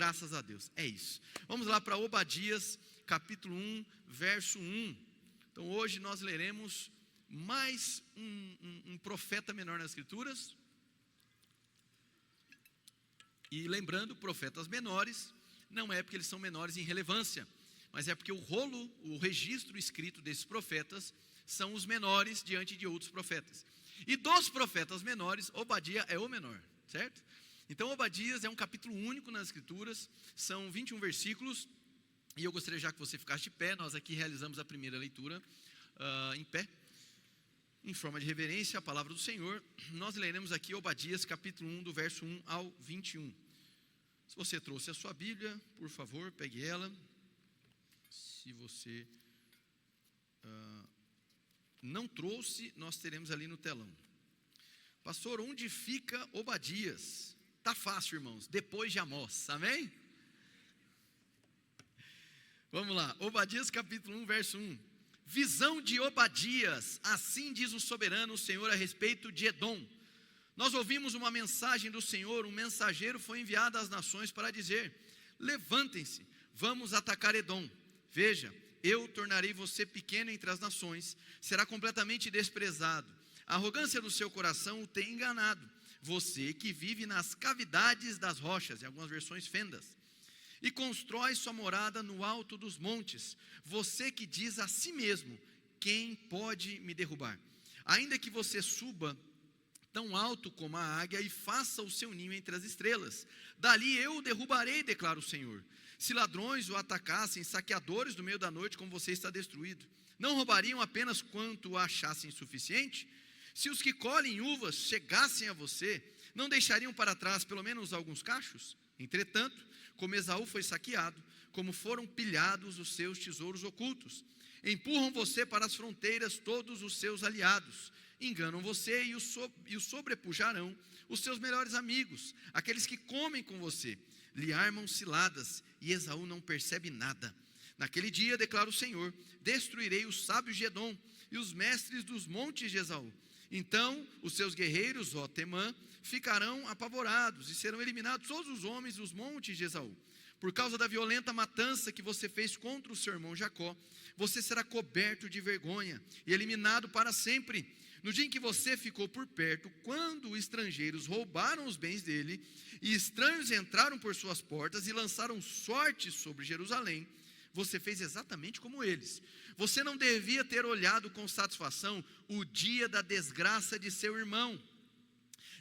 Graças a Deus, é isso. Vamos lá para Obadias, capítulo 1, verso 1. Então hoje nós leremos mais um profeta menor nas Escrituras. E lembrando, profetas menores, não é porque eles são menores em relevância, mas é porque o registro escrito desses profetas são os menores diante de outros profetas. E dos profetas menores, Obadias é o menor, certo? Então Obadias é um capítulo único nas Escrituras, são 21 versículos, e eu gostaria já que você ficasse de pé. Nós aqui realizamos a primeira leitura em pé, em forma de reverência à palavra do Senhor. Nós leremos aqui Obadias capítulo 1, do verso 1 ao 21. Se você trouxe a sua Bíblia, por favor, pegue ela. Se você não trouxe, nós teremos ali no telão. Pastor, onde fica Obadias? Está fácil, irmãos, depois de Amós, amém? Vamos lá, Obadias capítulo 1, verso 1. Visão de Obadias, assim diz o soberano, o Senhor, a respeito de Edom. Nós ouvimos uma mensagem do Senhor, um mensageiro foi enviado às nações para dizer: levantem-se, vamos atacar Edom. Veja, eu tornarei você pequeno entre as nações, será completamente desprezado. A arrogância do seu coração o tem enganado, você que vive nas cavidades das rochas, em algumas versões fendas, e constrói sua morada no alto dos montes, você que diz a si mesmo: quem pode me derrubar? Ainda que você suba tão alto como a águia e faça o seu ninho entre as estrelas, dali eu o derrubarei, declara o Senhor. Se ladrões o atacassem, saqueadores do meio da noite, como você está destruído, não roubariam apenas quanto o achassem suficiente? Se os que colhem uvas chegassem a você, não deixariam para trás pelo menos alguns cachos? Entretanto, como Esaú foi saqueado, como foram pilhados os seus tesouros ocultos, empurram você para as fronteiras todos os seus aliados, enganam você e o sobrepujarão os seus melhores amigos, aqueles que comem com você, lhe armam ciladas, e Esaú não percebe nada. Naquele dia, declara o Senhor, destruirei os sábios de Edom e os mestres dos montes de Esaú. Então os seus guerreiros, ó Temã, ficarão apavorados, e serão eliminados todos os homens dos montes de Esaú. Por causa da violenta matança que você fez contra o seu irmão Jacó, você será coberto de vergonha e eliminado para sempre. No dia em que você ficou por perto, quando estrangeiros roubaram os bens dele, e estranhos entraram por suas portas e lançaram sorte sobre Jerusalém, você fez exatamente como eles. Você não devia ter olhado com satisfação o dia da desgraça de seu irmão,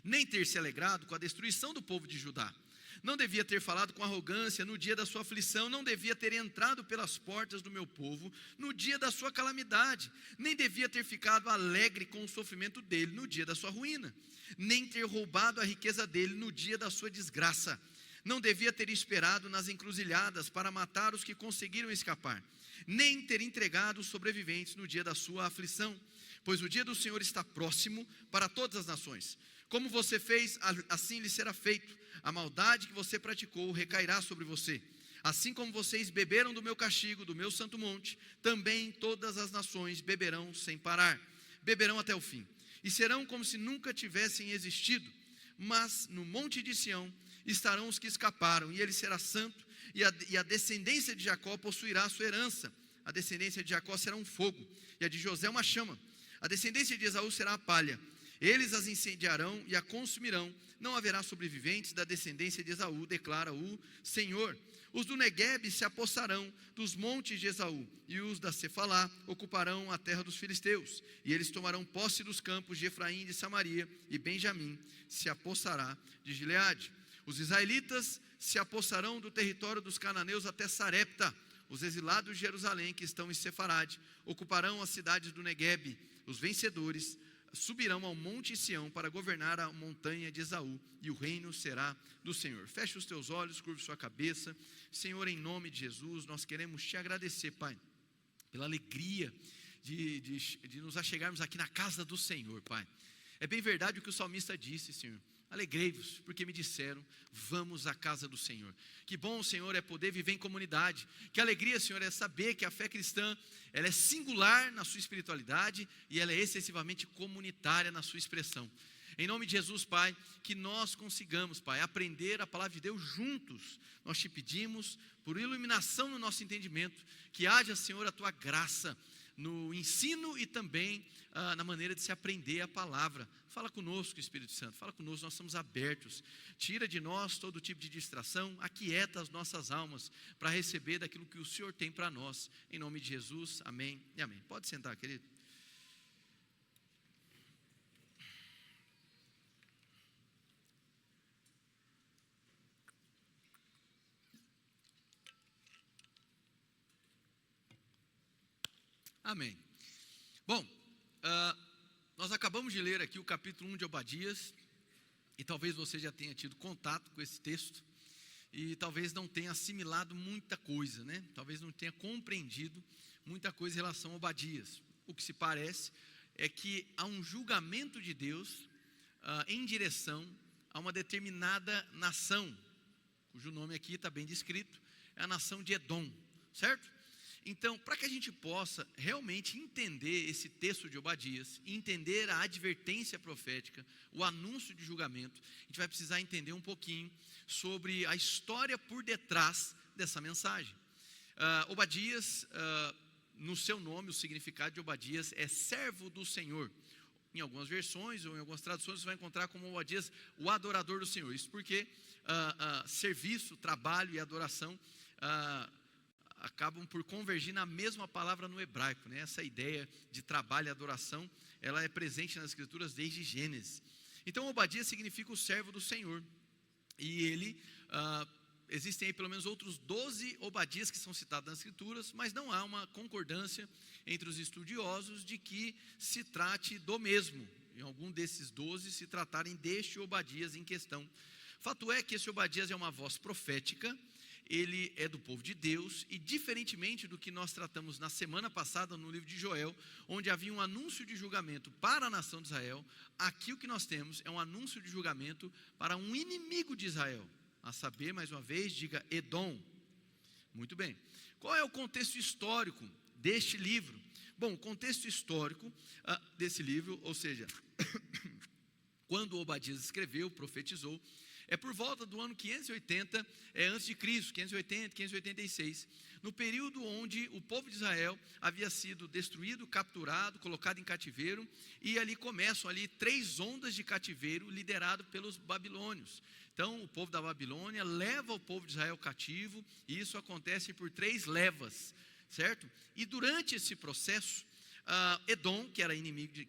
nem ter se alegrado com a destruição do povo de Judá. Não devia ter falado com arrogância no dia da sua aflição, não devia ter entrado pelas portas do meu povo no dia da sua calamidade, nem devia ter ficado alegre com o sofrimento dele no dia da sua ruína, nem ter roubado a riqueza dele no dia da sua desgraça. Não devia ter esperado nas encruzilhadas para matar os que conseguiram escapar, nem ter entregado os sobreviventes no dia da sua aflição, pois o dia do Senhor está próximo para todas as nações. Como você fez, assim lhe será feito. A maldade que você praticou recairá sobre você. Assim como vocês beberam do meu castigo, do meu santo monte, também todas as nações beberão sem parar. Beberão até o fim. E serão como se nunca tivessem existido. Mas no monte de Sião estarão os que escaparam, e ele será santo, e a descendência de Jacó possuirá a sua herança. A descendência de Jacó será um fogo, e a de José uma chama. A descendência de Esaú será a palha. Eles as incendiarão e a consumirão. Não haverá sobreviventes da descendência de Esaú, declara o Senhor. Os do Neguebe se apossarão dos montes de Esaú, e os da Cefalá ocuparão a terra dos filisteus. E eles tomarão posse dos campos de Efraim e de Samaria, e Benjamim se apossará de Gileade. Os israelitas se apossarão do território dos cananeus até Sarepta. Os exilados de Jerusalém, que estão em Sefarade, ocuparão as cidades do Neguebe. Os vencedores subirão ao monte Sião para governar a montanha de Esaú, e o reino será do Senhor. Feche os teus olhos, curve sua cabeça. Senhor, em nome de Jesus, nós queremos te agradecer, Pai, pela alegria de nos achegarmos aqui na casa do Senhor, Pai. É bem verdade o que o salmista disse, Senhor. Alegrei-vos, porque me disseram, vamos à casa do Senhor. Que bom, Senhor, é poder viver em comunidade. Que alegria, Senhor, é saber que a fé cristã, ela é singular na sua espiritualidade, e ela é excessivamente comunitária na sua expressão. Em nome de Jesus, Pai, que nós consigamos, Pai, aprender a palavra de Deus juntos. Nós te pedimos, por iluminação no nosso entendimento, que haja, Senhor, a tua graça no ensino e também na maneira de se aprender a palavra. Fala conosco, Espírito Santo, fala conosco, nós estamos abertos. Tira de nós todo tipo de distração, aquieta as nossas almas para receber daquilo que o Senhor tem para nós. Em nome de Jesus, amém e amém. Pode sentar, querido. Amém. Bom, nós acabamos de ler aqui o capítulo 1 de Obadias, e talvez você já tenha tido contato com esse texto, e talvez não tenha assimilado muita coisa, né? Talvez não tenha compreendido muita coisa em relação a Obadias. O que se parece é que há um julgamento de Deus em direção a uma determinada nação, cujo nome aqui está bem descrito, é a nação de Edom, certo? Então, para que a gente possa realmente entender esse texto de Obadias, entender a advertência profética, o anúncio de julgamento, a gente vai precisar entender um pouquinho sobre a história por detrás dessa mensagem. Obadias, no seu nome, o significado de Obadias é servo do Senhor. Em algumas versões ou em algumas traduções você vai encontrar como Obadias o adorador do Senhor. Isso porque serviço, trabalho e adoração acabam por convergir na mesma palavra no hebraico, né? Essa ideia de trabalho e adoração, ela é presente nas escrituras desde Gênesis. Então Obadias significa o servo do Senhor, e ele, existem aí pelo menos outros 12 Obadias que são citados nas escrituras, mas não há uma concordância entre os estudiosos de que se trate do mesmo, em algum desses 12 se tratarem deste Obadias em questão. Fato é que esse Obadias é uma voz profética, ele é do povo de Deus, e diferentemente do que nós tratamos na semana passada no livro de Joel, onde havia um anúncio de julgamento para a nação de Israel, aqui o que nós temos é um anúncio de julgamento para um inimigo de Israel, a saber, mais uma vez, diga Edom. Muito bem, qual é o contexto histórico deste livro? Bom, o contexto histórico desse livro, ou seja, quando Obadias escreveu, profetizou, é por volta do ano 580 a.C., 580, 586, no período onde o povo de Israel havia sido destruído, capturado, colocado em cativeiro, e ali começam 3 ondas de cativeiro liderado pelos babilônios. Então o povo da Babilônia leva o povo de Israel cativo, e isso acontece por 3 levas, certo? E durante esse processo, Edom, que é inimigo de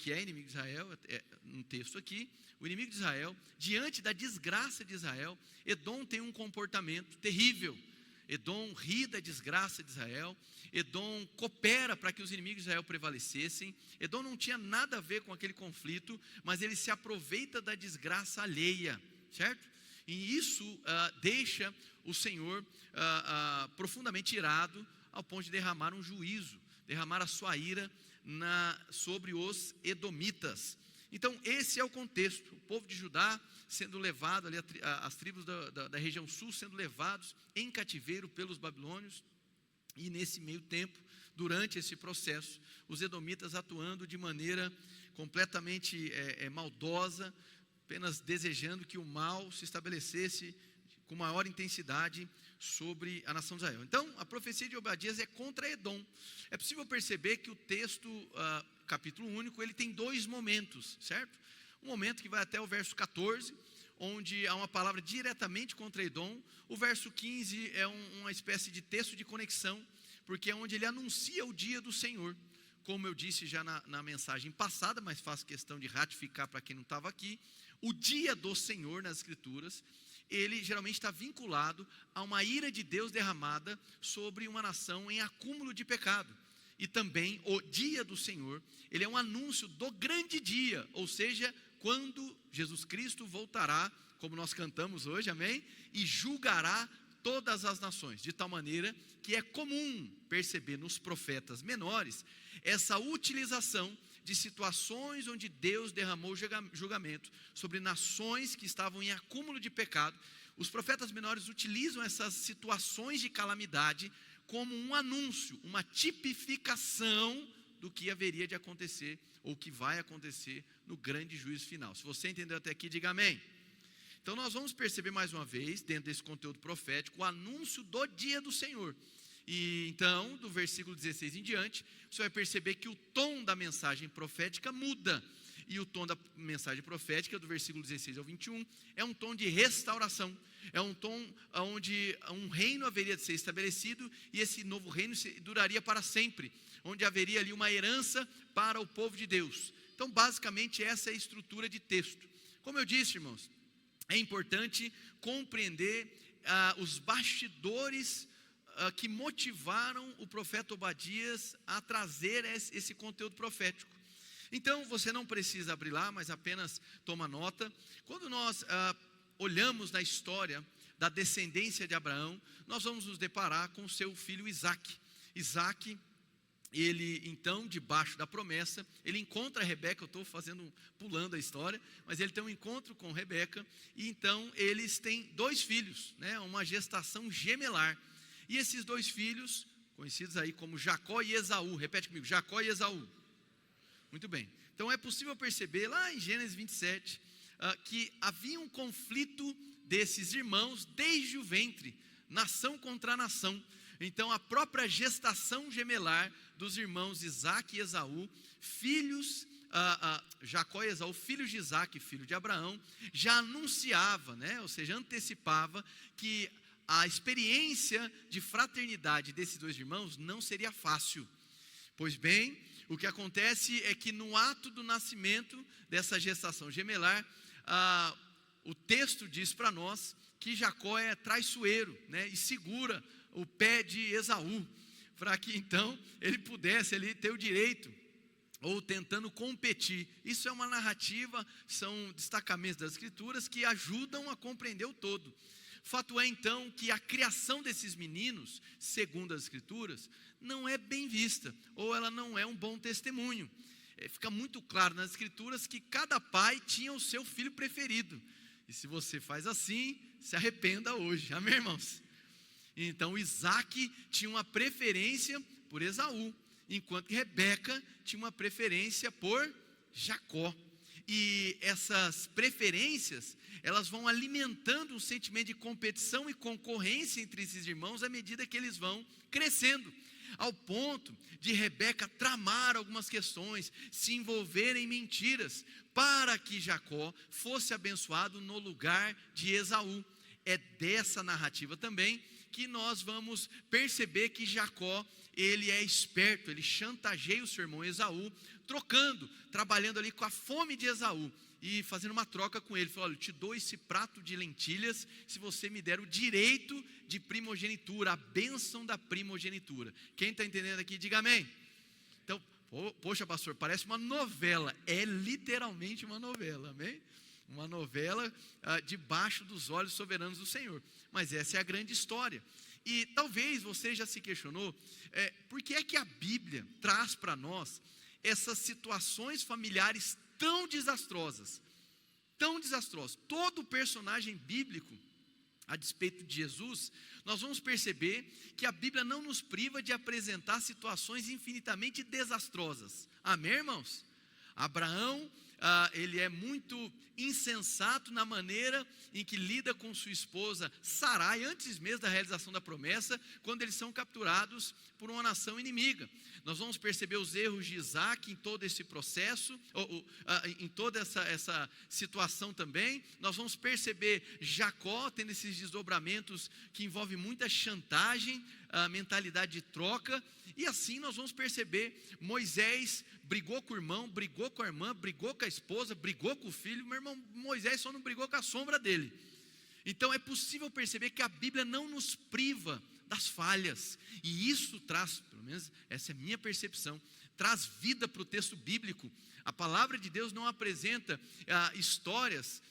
Israel, no texto aqui, o inimigo de Israel, diante da desgraça de Israel, Edom tem um comportamento terrível. Edom ri da desgraça de Israel, Edom coopera para que os inimigos de Israel prevalecessem. Edom não tinha nada a ver com aquele conflito, mas ele se aproveita da desgraça alheia, certo? E isso deixa o Senhor profundamente irado, ao ponto de derramar um juízo, derramar a sua ira sobre os edomitas. Então esse é o contexto, o povo de Judá sendo levado, as tribos da região sul sendo levados em cativeiro pelos babilônios, e nesse meio tempo, durante esse processo, os edomitas atuando de maneira completamente maldosa, apenas desejando que o mal se estabelecesse com maior intensidade sobre a nação de Israel. Então a profecia de Obadias é contra Edom. É possível perceber que o texto, capítulo único, ele tem 2 momentos, certo? Um momento que vai até o verso 14, onde há uma palavra diretamente contra Edom. O verso 15 é uma espécie de texto de conexão, porque é onde ele anuncia o dia do Senhor. Como eu disse já na mensagem passada, mas faço questão de ratificar para quem não estava aqui, o dia do Senhor nas escrituras, ele geralmente está vinculado a uma ira de Deus derramada sobre uma nação em acúmulo de pecado. E também o dia do Senhor, ele é um anúncio do grande dia, ou seja, quando Jesus Cristo voltará, como nós cantamos hoje, amém? E julgará todas as nações, de tal maneira que é comum perceber nos profetas menores essa utilização de situações onde Deus derramou julgamento sobre nações que estavam em acúmulo de pecado. Os profetas menores utilizam essas situações de calamidade como um anúncio, uma tipificação do que haveria de acontecer, ou que vai acontecer no grande juízo final. Se você entendeu até aqui, diga amém. Então nós vamos perceber mais uma vez, dentro desse conteúdo profético, o anúncio do dia do Senhor. E então, do versículo 16 em diante, você vai perceber que o tom da mensagem profética muda. E o tom da mensagem profética, do versículo 16 ao 21, é um tom de restauração. É um tom onde um reino haveria de ser estabelecido, e esse novo reino duraria para sempre, onde haveria ali uma herança para o povo de Deus. Então, basicamente, essa é a estrutura de texto. Como eu disse, irmãos, é importante compreender os bastidores que motivaram o profeta Obadias a trazer esse conteúdo profético. Então, você não precisa abrir lá, mas apenas toma nota. Quando nós olhamos na história da descendência de Abraão, nós vamos nos deparar com o seu filho Isaque. Isaque, ele então, debaixo da promessa, ele encontra Rebeca. Eu estou pulando a história, mas ele tem um encontro com Rebeca, e então eles têm 2 filhos, né, uma gestação gemelar. E esses 2 filhos, conhecidos aí como Jacó e Esaú, repete comigo, Jacó e Esaú. Muito bem, então é possível perceber lá em Gênesis 27, que havia um conflito desses irmãos desde o ventre, nação contra nação. Então a própria gestação gemelar dos irmãos Isaque e Esaú, filhos, Jacó e Esaú, filhos de Isaque, filho de Abraão, já anunciava, né, ou seja, antecipava que a experiência de fraternidade desses 2 irmãos não seria fácil. Pois bem, o que acontece é que no ato do nascimento dessa gestação gemelar, o texto diz para nós que Jacó é traiçoeiro, né, e segura o pé de Esaú, para que então ele pudesse ali ter o direito, ou tentando competir. Isso é uma narrativa, são destacamentos das escrituras que ajudam a compreender o todo. Fato é então que a criação desses meninos, segundo as escrituras, não é bem vista, ou ela não é um bom testemunho. Fica muito claro nas escrituras que cada pai tinha o seu filho preferido, e se você faz assim, se arrependa hoje, amém, irmãos? Então Isaque tinha uma preferência por Esaú, enquanto que Rebeca tinha uma preferência por Jacó. E essas preferências, elas vão alimentando um sentimento de competição e concorrência entre esses irmãos à medida que eles vão crescendo, ao ponto de Rebeca tramar algumas questões, se envolver em mentiras, para que Jacó fosse abençoado no lugar de Esaú. É dessa narrativa também que nós vamos perceber que Jacó, ele é esperto, ele chantageia o seu irmão Esaú, trabalhando ali com a fome de Esaú, e fazendo uma troca com ele. Falou: olha, eu te dou esse prato de lentilhas se você me der o direito de primogenitura, a bênção da primogenitura. Quem está entendendo aqui, diga amém. Então, poxa pastor, parece uma novela. É literalmente uma novela, amém? Uma novela debaixo dos olhos soberanos do Senhor. Mas essa é a grande história. E talvez você já se questionou, por que é que a Bíblia traz para nós essas situações familiares tão desastrosas, todo personagem bíblico, a despeito de Jesus, nós vamos perceber que a Bíblia não nos priva de apresentar situações infinitamente desastrosas, amém, irmãos? Abraão, ele é muito insensato na maneira em que lida com sua esposa Sarai, antes mesmo da realização da promessa, quando eles são capturados por uma nação inimiga. Nós vamos perceber os erros de Isaque em todo esse processo, em toda essa situação também. Nós vamos perceber Jacó tendo esses desdobramentos que envolvem muita chantagem, a mentalidade de troca. E assim nós vamos perceber Moisés brigou com o irmão, brigou com a irmã, brigou com a esposa, brigou com o filho. Meu irmão Moisés só não brigou com a sombra dele. Então é possível perceber que a Bíblia não nos priva das falhas, e isso traz, pelo menos essa é a minha percepção, traz vida para o texto bíblico. A palavra de Deus não apresenta histórias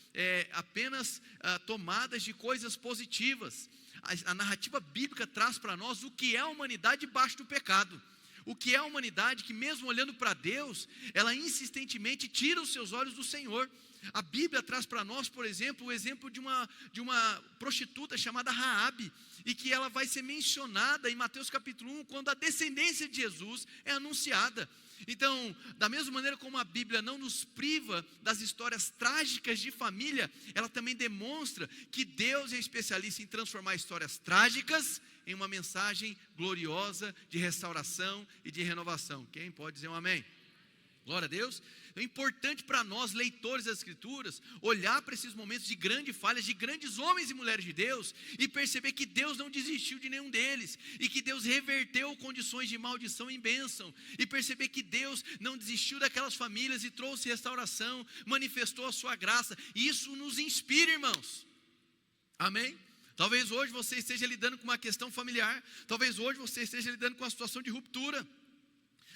apenas tomadas de coisas positivas. A narrativa bíblica traz para nós o que é a humanidade debaixo do pecado, o que é a humanidade que, mesmo olhando para Deus, ela insistentemente tira os seus olhos do Senhor. A Bíblia traz para nós, por exemplo, o exemplo de uma prostituta chamada Raabe, e que ela vai ser mencionada em Mateus capítulo 1, quando a descendência de Jesus é anunciada. Então, da mesma maneira como a Bíblia não nos priva das histórias trágicas de família, ela também demonstra que Deus é especialista em transformar histórias trágicas em uma mensagem gloriosa de restauração e de renovação. Quem pode dizer um amém? Glória a Deus. É importante para nós, leitores das Escrituras, olhar para esses momentos de grandes falhas, de grandes homens e mulheres de Deus, e perceber que Deus não desistiu de nenhum deles, e que Deus reverteu condições de maldição em bênção, e perceber que Deus não desistiu daquelas famílias e trouxe restauração, manifestou a sua graça, e isso nos inspira, irmãos. Amém? Talvez hoje você esteja lidando com uma questão familiar, talvez hoje você esteja lidando com uma situação de ruptura,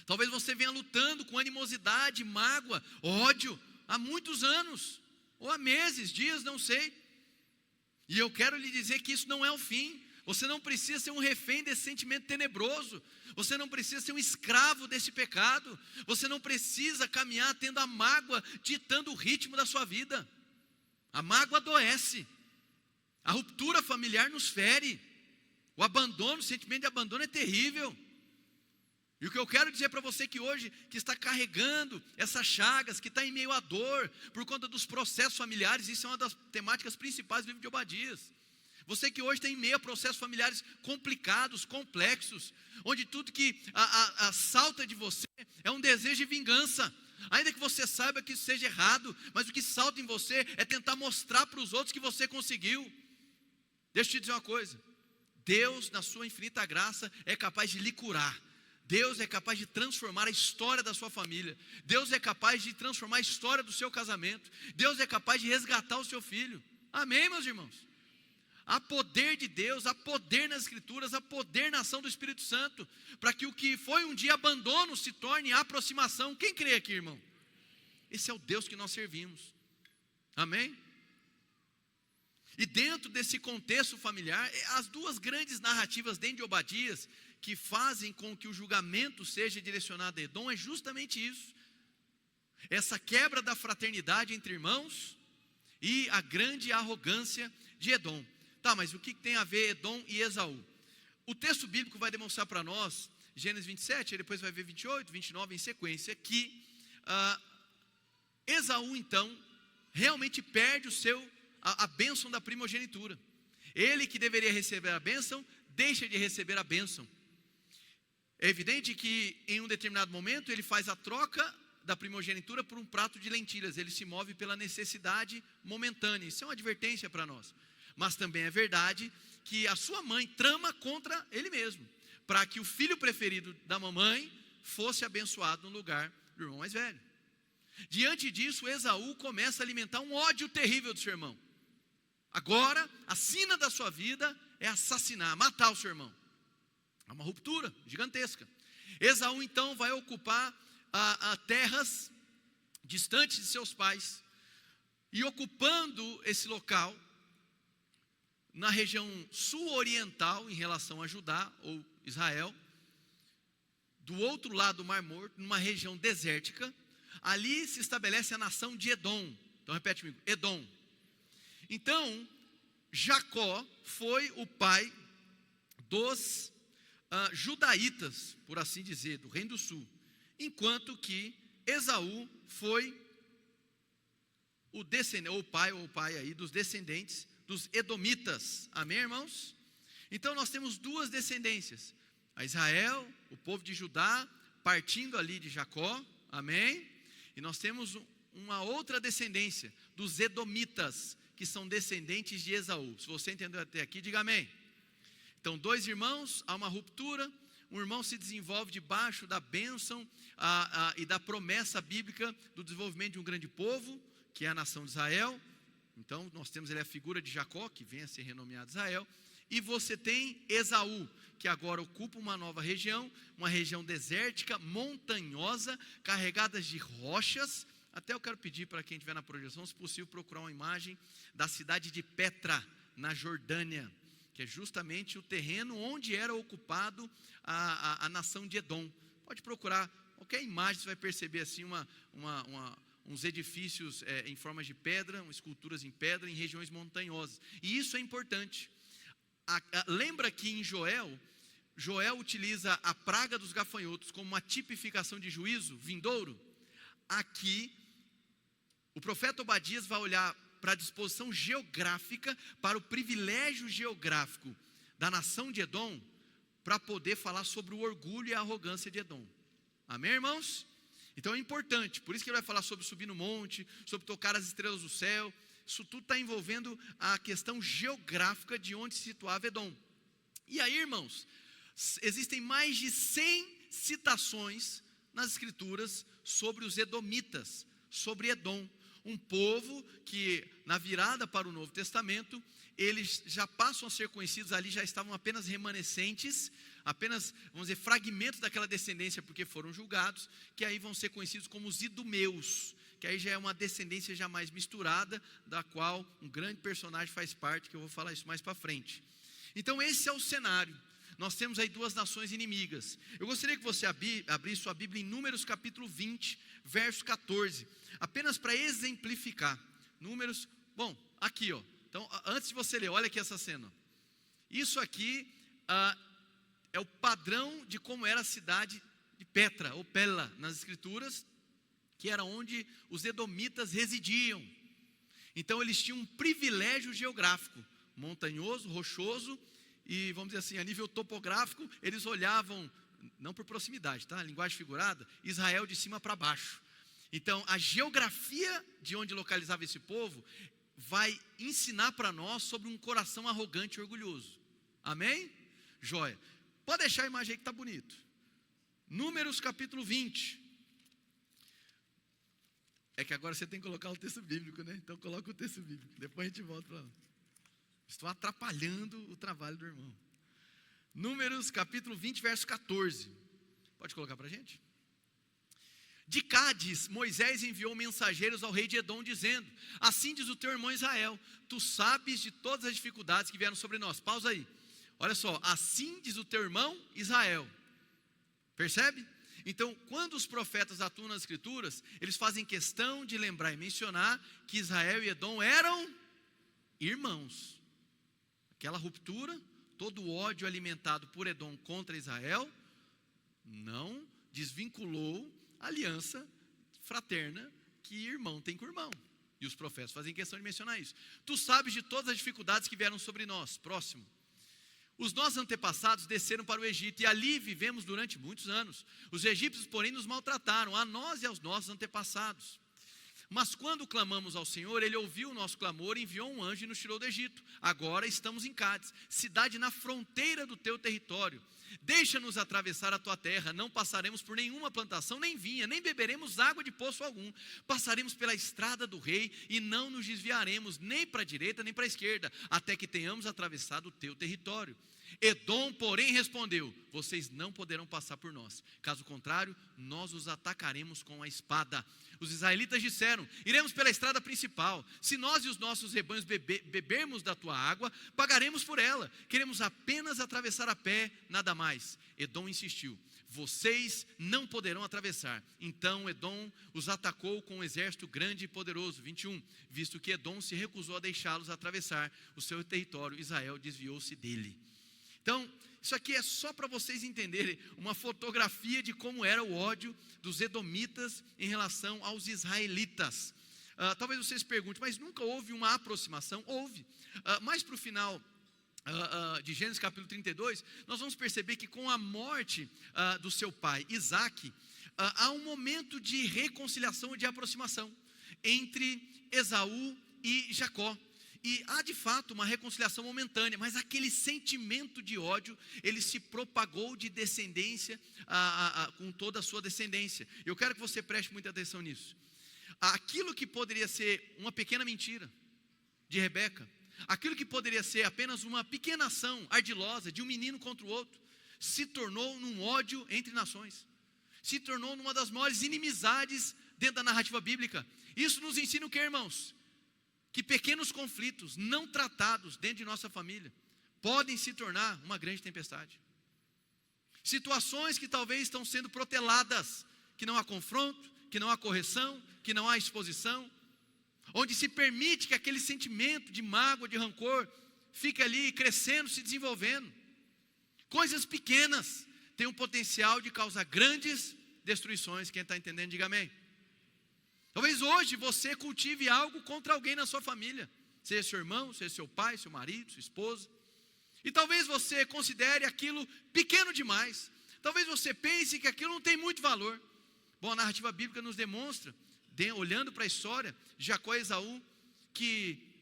talvez você venha lutando com animosidade, mágoa, ódio, há muitos anos, ou há meses, dias, não sei. E eu quero lhe dizer que isso não é o fim. Você não precisa ser um refém desse sentimento tenebroso. Você não precisa ser um escravo desse pecado. Você não precisa caminhar tendo a mágoa ditando o ritmo da sua vida. A mágoa adoece. A ruptura familiar nos fere. O abandono, o sentimento de abandono é terrível. E o que eu quero dizer para você que hoje, que está carregando essas chagas, que está em meio à dor, por conta dos processos familiares, isso é uma das temáticas principais do livro de Obadias. Você que hoje está em meio a processos familiares complicados, complexos, onde tudo que salta de você é um desejo de vingança, ainda que você saiba que isso seja errado, mas o que salta em você é tentar mostrar para os outros que você conseguiu. Deixa eu te dizer uma coisa, Deus na sua infinita graça é capaz de lhe curar. Deus é capaz de transformar a história da sua família. Deus é capaz de transformar a história do seu casamento. Deus é capaz de resgatar o seu filho. Amém, meus irmãos? Há poder de Deus, há poder nas Escrituras, há poder na ação do Espírito Santo, para que o que foi um dia abandono se torne aproximação. Quem crê aqui, irmão? Esse é o Deus que nós servimos. Amém? E dentro desse contexto familiar, as duas grandes narrativas dentro de Obadias, que fazem com que o julgamento seja direcionado a Edom, é justamente isso. Essa quebra da fraternidade entre irmãos e a grande arrogância de Edom. Tá, mas o que tem a ver Edom e Esaú? O texto bíblico vai demonstrar para nós, Gênesis 27, depois vai ver 28, 29 em sequência, que Esaú então realmente perde a bênção da primogenitura. Ele que deveria receber a bênção, deixa de receber a bênção. É evidente que em um determinado momento ele faz a troca da primogenitura por um prato de lentilhas. Ele se move pela necessidade momentânea. Isso é uma advertência para nós. Mas também é verdade que a sua mãe trama contra ele mesmo, para que o filho preferido da mamãe fosse abençoado no lugar do irmão mais velho. Diante disso, Esaú começa a alimentar um ódio terrível do seu irmão. Agora, a sina da sua vida é assassinar, matar o seu irmão. É uma ruptura gigantesca. Esaú então vai ocupar terras distantes de seus pais, e ocupando esse local, na região sul-oriental em relação a Judá ou Israel, do outro lado do Mar Morto, numa região desértica, ali se estabelece a nação de Edom. Então repete comigo, Edom. Então, Jacó foi o pai dos judaítas, por assim dizer, do Reino do Sul, enquanto que Esaú foi o descendente, ou o pai aí dos descendentes dos edomitas. Amém, irmãos? Então nós temos duas descendências, a Israel, o povo de Judá, partindo ali de Jacó, amém? E nós temos uma outra descendência, dos edomitas, que são descendentes de Esaú. Se você entendeu até aqui, diga amém. Então, dois irmãos, há uma ruptura, um irmão se desenvolve debaixo da bênção e da promessa bíblica do desenvolvimento de um grande povo, que é a nação de Israel. Então, nós temos ali a figura de Jacó, que vem a ser renomeado Israel, e você tem Esaú, que agora ocupa uma nova região, uma região desértica, montanhosa, carregada de rochas. Até eu quero pedir para quem estiver na projeção, se possível, procurar uma imagem da cidade de Petra, na Jordânia, que é justamente o terreno onde era ocupado a nação de Edom. Pode procurar qualquer imagem, você vai perceber assim uns edifícios em forma de pedra, esculturas em pedra, em regiões montanhosas. E isso é importante. Lembra que em Joel, Joel utiliza a praga dos gafanhotos como uma tipificação de juízo vindouro. Aqui, o profeta Obadias vai olhar para a disposição geográfica, para o privilégio geográfico da nação de Edom, para poder falar sobre o orgulho e a arrogância de Edom. Amém, irmãos? Então é importante, por isso que ele vai falar sobre subir no monte, sobre tocar as estrelas do céu. Isso tudo está envolvendo a questão geográfica de onde se situava Edom. E aí, irmãos, existem mais de 100 citações nas escrituras sobre os edomitas, sobre Edom, um povo que na virada para o Novo Testamento, eles já passam a ser conhecidos, ali já estavam apenas remanescentes, apenas, vamos dizer, fragmentos daquela descendência, porque foram julgados, que aí vão ser conhecidos como os idumeus, que aí já é uma descendência já mais misturada, da qual um grande personagem faz parte, que eu vou falar isso mais para frente. Então esse é o cenário. Nós temos aí duas nações inimigas. Eu gostaria que você abrisse sua Bíblia em Números capítulo 20, verso 14, apenas para exemplificar. Números, bom, aqui ó, então antes de você ler, olha aqui essa cena. Isso aqui é o padrão de como era a cidade de Petra, ou Pela, nas escrituras, que era onde os edomitas residiam. Então eles tinham um privilégio geográfico, montanhoso, rochoso, e vamos dizer assim, a nível topográfico, eles olhavam, não por proximidade, tá? Linguagem figurada, Israel de cima para baixo. Então a geografia de onde localizava esse povo vai ensinar para nós sobre um coração arrogante e orgulhoso. Amém? Joia. Pode deixar a imagem aí que está bonito. Números capítulo 20. É que agora você tem que colocar o texto bíblico, né? Então coloca o texto bíblico, depois a gente volta para lá. Estou atrapalhando o trabalho do irmão. Números capítulo 20, verso 14. Pode colocar para a gente? De Cádiz, Moisés enviou mensageiros ao rei de Edom, dizendo: assim diz o teu irmão Israel, tu sabes de todas as dificuldades que vieram sobre nós. Pausa aí. Olha só, assim diz o teu irmão Israel. Percebe? Então, quando os profetas atuam nas escrituras, eles fazem questão de lembrar e mencionar que Israel e Edom eram irmãos. Aquela ruptura, todo o ódio alimentado por Edom contra Israel, não desvinculou a aliança fraterna que irmão tem com irmão. E os profetas fazem questão de mencionar isso. Tu sabes de todas as dificuldades que vieram sobre nós. Próximo. Os nossos antepassados desceram para o Egito e ali vivemos durante muitos anos. Os egípcios, porém, nos maltrataram, a nós e aos nossos antepassados. Mas quando clamamos ao Senhor, Ele ouviu o nosso clamor, enviou um anjo e nos tirou do Egito. Agora estamos em Cádiz, cidade na fronteira do teu território. Deixa-nos atravessar a tua terra, não passaremos por nenhuma plantação, nem vinha, nem beberemos água de poço algum. Passaremos pela estrada do rei e não nos desviaremos nem para a direita nem para a esquerda, até que tenhamos atravessado o teu território. Edom, porém, respondeu: vocês não poderão passar por nós, caso contrário, nós os atacaremos com a espada. Os israelitas disseram: iremos pela estrada principal. Se nós e os nossos rebanhos bebermos da tua água, pagaremos por ela. Queremos apenas atravessar a pé, nada mais. Edom insistiu: vocês não poderão atravessar. Então Edom os atacou com um exército grande e poderoso. 21. Visto que Edom se recusou a deixá-los atravessar o seu território, Israel desviou-se dele. Então, isso aqui é só para vocês entenderem uma fotografia de como era o ódio dos edomitas em relação aos israelitas. Talvez vocês perguntem, mas nunca houve uma aproximação? Houve. Mais para o final de Gênesis capítulo 32, nós vamos perceber que com a morte do seu pai, Isaque, há um momento de reconciliação, de aproximação entre Esaú e Jacó. E há de fato uma reconciliação momentânea, mas aquele sentimento de ódio, ele se propagou de descendência com toda a sua descendência. Eu quero que você preste muita atenção nisso. Aquilo que poderia ser uma pequena mentira de Rebeca, aquilo que poderia ser apenas uma pequena ação ardilosa de um menino contra o outro, se tornou num ódio entre nações, se tornou numa das maiores inimizades dentro da narrativa bíblica. Isso nos ensina o que, irmãos? Que pequenos conflitos não tratados dentro de nossa família podem se tornar uma grande tempestade. Situações que talvez estão sendo proteladas, que não há confronto, que não há correção, que não há exposição, onde se permite que aquele sentimento de mágoa, de rancor, fique ali crescendo, se desenvolvendo. Coisas pequenas têm o potencial de causar grandes destruições. Quem está entendendo, diga amém. Talvez hoje você cultive algo contra alguém na sua família, seja seu irmão, seja seu pai, seu marido, sua esposa. E talvez você considere aquilo pequeno demais. Talvez você pense que aquilo não tem muito valor. Bom, a narrativa bíblica nos demonstra, olhando para a história de Jacó e Esaú, que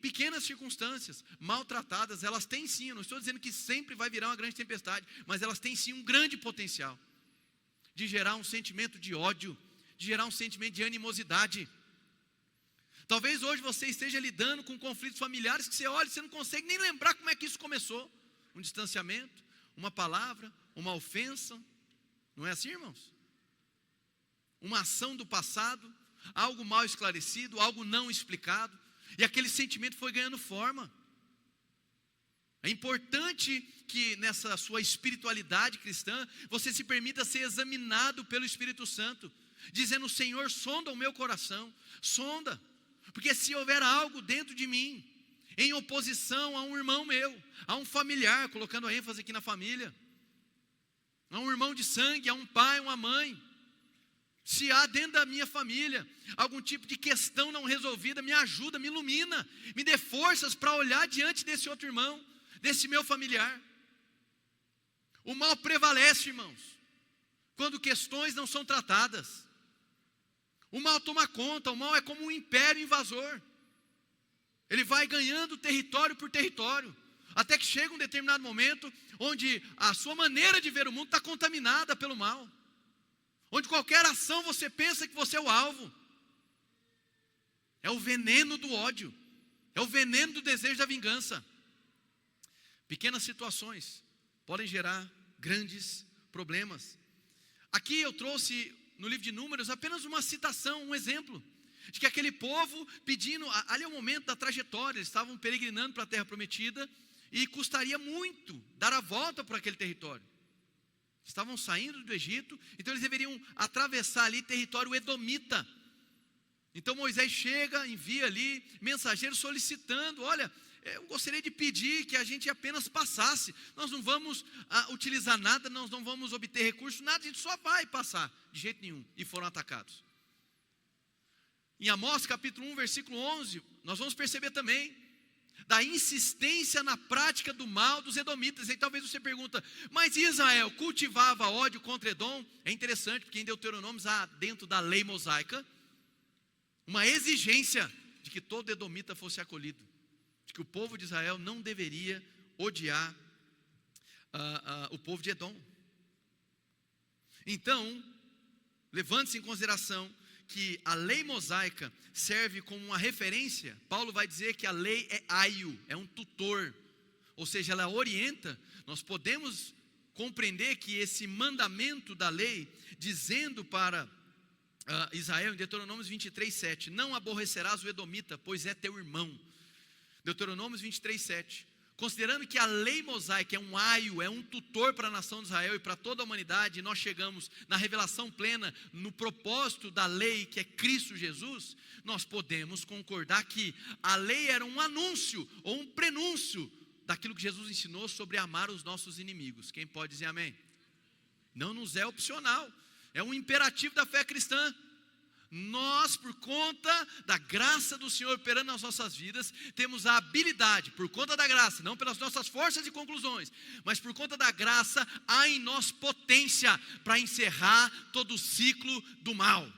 pequenas circunstâncias, maltratadas, elas têm sim, eu não estou dizendo que sempre vai virar uma grande tempestade, mas elas têm sim um grande potencial de gerar um sentimento de ódio, de gerar um sentimento de animosidade. Talvez hoje você esteja lidando com conflitos familiares que você olha e você não consegue nem lembrar como é que isso começou. Um distanciamento, uma palavra, uma ofensa. Não é assim, irmãos? Uma ação do passado, algo mal esclarecido, algo não explicado, e aquele sentimento foi ganhando forma. É importante que nessa sua espiritualidade cristã, você se permita ser examinado pelo Espírito Santo, dizendo: Senhor, sonda o meu coração, sonda, porque se houver algo dentro de mim, em oposição a um irmão meu, a um familiar, colocando a ênfase aqui na família, a um irmão de sangue, a um pai, uma mãe, se há dentro da minha família algum tipo de questão não resolvida, me ajuda, me ilumina, me dê forças para olhar diante desse outro irmão, desse meu familiar. O mal prevalece, irmãos, quando questões não são tratadas. O mal toma conta, o mal é como um império invasor. Ele vai ganhando território por território, até que chega um determinado momento onde a sua maneira de ver o mundo está contaminada pelo mal, onde qualquer ação você pensa que você é o alvo. É o veneno do ódio, é o veneno do desejo da vingança. Pequenas situações podem gerar grandes problemas. Aqui eu trouxe no livro de Números apenas uma citação, um exemplo de que aquele povo pedindo, ali é o momento da trajetória, eles estavam peregrinando para a terra prometida e custaria muito dar a volta por aquele território. Estavam saindo do Egito, então eles deveriam atravessar ali território edomita. Então Moisés chega, envia ali mensageiros solicitando: olha, eu gostaria de pedir que a gente apenas passasse, nós não vamos utilizar nada, nós não vamos obter recursos, nada, a gente só vai passar, de jeito nenhum. E foram atacados. Em Amós capítulo 1, versículo 11, nós vamos perceber também da insistência na prática do mal dos edomitas. E talvez você pergunta: mas Israel cultivava ódio contra Edom? É interessante, porque em Deuteronômio há dentro da lei mosaica uma exigência de que todo edomita fosse acolhido, de que o povo de Israel não deveria odiar o povo de Edom. Então, levante-se em consideração que a lei mosaica serve como uma referência. Paulo vai dizer que a lei é aio, é um tutor, ou seja, ela orienta. Nós podemos compreender que esse mandamento da lei, dizendo para Israel, em Deuteronômio 23, 7, não aborrecerás o edomita, pois é teu irmão. Deuteronômio 23, 7. Considerando que a lei mosaica é um aio, é um tutor para a nação de Israel e para toda a humanidade, e nós chegamos na revelação plena, no propósito da lei, que é Cristo Jesus, nós podemos concordar que a lei era um anúncio ou um prenúncio daquilo que Jesus ensinou sobre amar os nossos inimigos. Quem pode dizer amém? Não nos é opcional, é um imperativo da fé cristã. Nós, por conta da graça do Senhor operando nas nossas vidas, temos a habilidade, por conta da graça, não pelas nossas forças e conclusões, mas por conta da graça, há em nós potência para encerrar todo o ciclo do mal.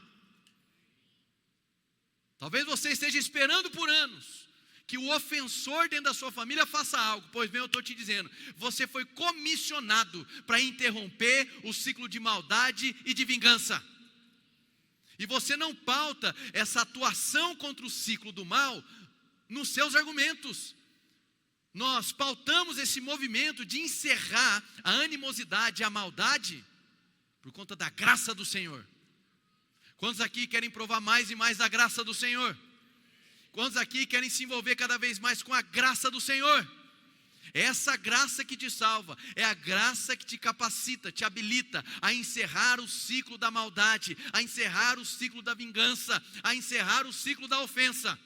Talvez você esteja esperando por anos que o ofensor dentro da sua família faça algo. Pois bem, eu estou te dizendo, você foi comissionado para interromper o ciclo de maldade e de vingança. E você não pauta essa atuação contra o ciclo do mal nos seus argumentos. Nós pautamos esse movimento de encerrar a animosidade, a maldade, por conta da graça do Senhor. Quantos aqui querem provar mais e mais da graça do Senhor? Quantos aqui querem se envolver cada vez mais com a graça do Senhor? É essa graça que te salva, é a graça que te capacita, te habilita a encerrar o ciclo da maldade, a encerrar o ciclo da vingança, a encerrar o ciclo da ofensa.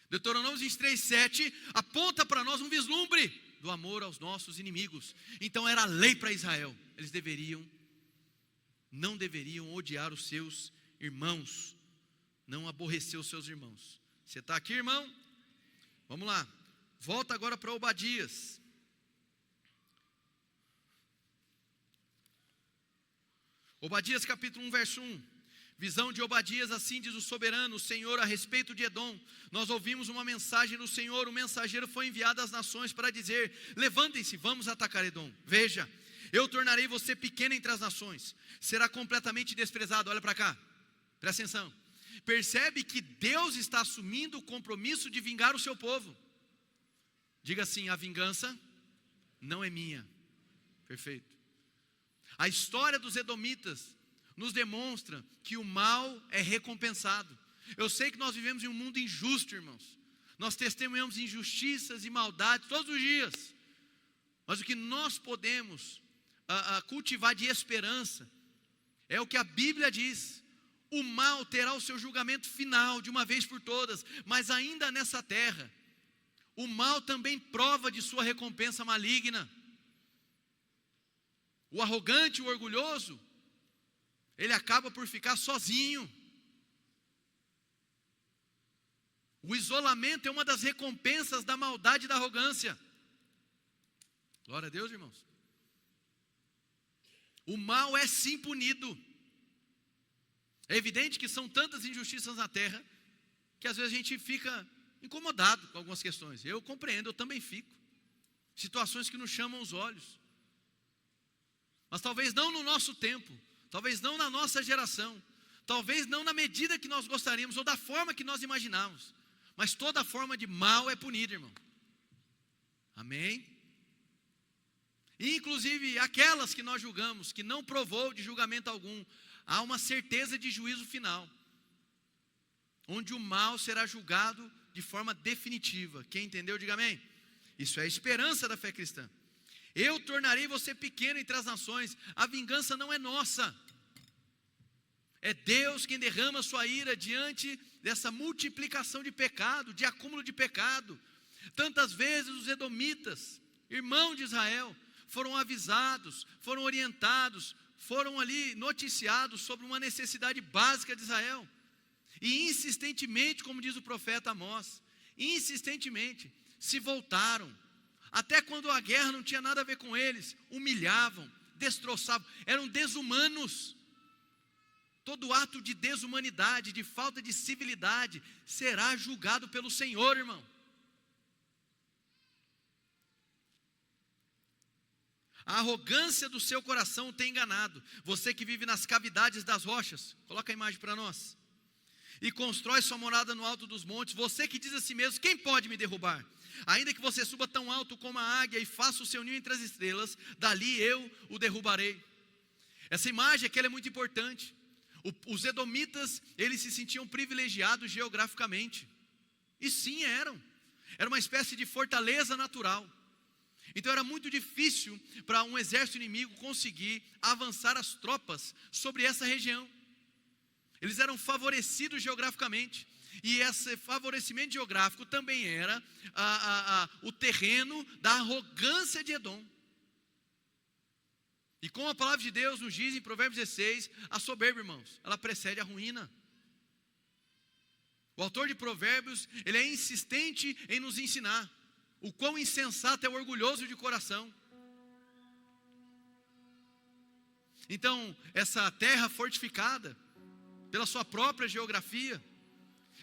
Deuteronômio 23, 7 aponta para nós um vislumbre do amor aos nossos inimigos. Então era lei para Israel. Eles não deveriam odiar os seus irmãos, não aborrecer os seus irmãos. Você está aqui, irmão? Vamos lá. Volta agora para Obadias. Obadias capítulo 1, verso 1. Visão de Obadias, assim diz o soberano, o Senhor, a respeito de Edom. Nós ouvimos uma mensagem do Senhor, o mensageiro foi enviado às nações para dizer: levantem-se, vamos atacar Edom. Veja, eu tornarei você pequeno entre as nações, será completamente desprezado. Olha para cá, presta atenção. Percebe que Deus está assumindo o compromisso de vingar o seu povo. Diga assim: a vingança não é minha. Perfeito. A história dos edomitas nos demonstra que o mal é recompensado. Eu sei que nós vivemos em um mundo injusto, irmãos. Nós testemunhamos injustiças e maldades todos os dias. Mas o que nós podemos cultivar de esperança é o que a Bíblia diz: o mal terá o seu julgamento final de uma vez por todas, mas ainda nessa terra, o mal também prova de sua recompensa maligna. O arrogante, o orgulhoso, ele acaba por ficar sozinho. O isolamento é uma das recompensas da maldade e da arrogância. Glória a Deus, irmãos. O mal é sim punido. É evidente que são tantas injustiças na terra que às vezes a gente fica incomodado com algumas questões. Eu compreendo, eu também fico. Situações que nos chamam os olhos. Mas talvez não no nosso tempo, talvez não na nossa geração, talvez não na medida que nós gostaríamos ou da forma que nós imaginávamos. Mas toda forma de mal é punida, irmão. Amém? E inclusive aquelas que nós julgamos, que não provou de julgamento algum, há uma certeza de juízo final, onde o mal será julgado de forma definitiva. Quem entendeu, diga amém. Isso é a esperança da fé cristã. Eu tornarei você pequeno entre as nações. A vingança não é nossa. É Deus quem derrama sua ira diante dessa multiplicação de pecado, de acúmulo de pecado. Tantas vezes os edomitas, irmãos de Israel, foram avisados, foram orientados, foram ali noticiados sobre uma necessidade básica de Israel. E insistentemente, como diz o profeta Amós, insistentemente se voltaram. Até quando a guerra não tinha nada a ver com eles, humilhavam, destroçavam, eram desumanos. Todo ato de desumanidade, de falta de civilidade, será julgado pelo Senhor, irmão. A arrogância do seu coração o tem enganado. Você que vive nas cavidades das rochas, coloca a imagem para nós, e constrói sua morada no alto dos montes, você que diz a si mesmo: quem pode me derrubar? Ainda que você suba tão alto como a águia e faça o seu ninho entre as estrelas, dali eu o derrubarei. Essa imagem aqui ela é muito importante. Os edomitas, eles se sentiam privilegiados geograficamente. E sim, eram. Era uma espécie de fortaleza natural. Então era muito difícil para um exército inimigo conseguir avançar as tropas sobre essa região. Eles eram favorecidos geograficamente. E esse favorecimento geográfico também era o terreno da arrogância de Edom. E como a palavra de Deus nos diz em Provérbios 16, a soberba, irmãos, ela precede a ruína. O autor de Provérbios, ele é insistente em nos ensinar o quão insensato é o orgulhoso de coração. Então, essa terra fortificada pela sua própria geografia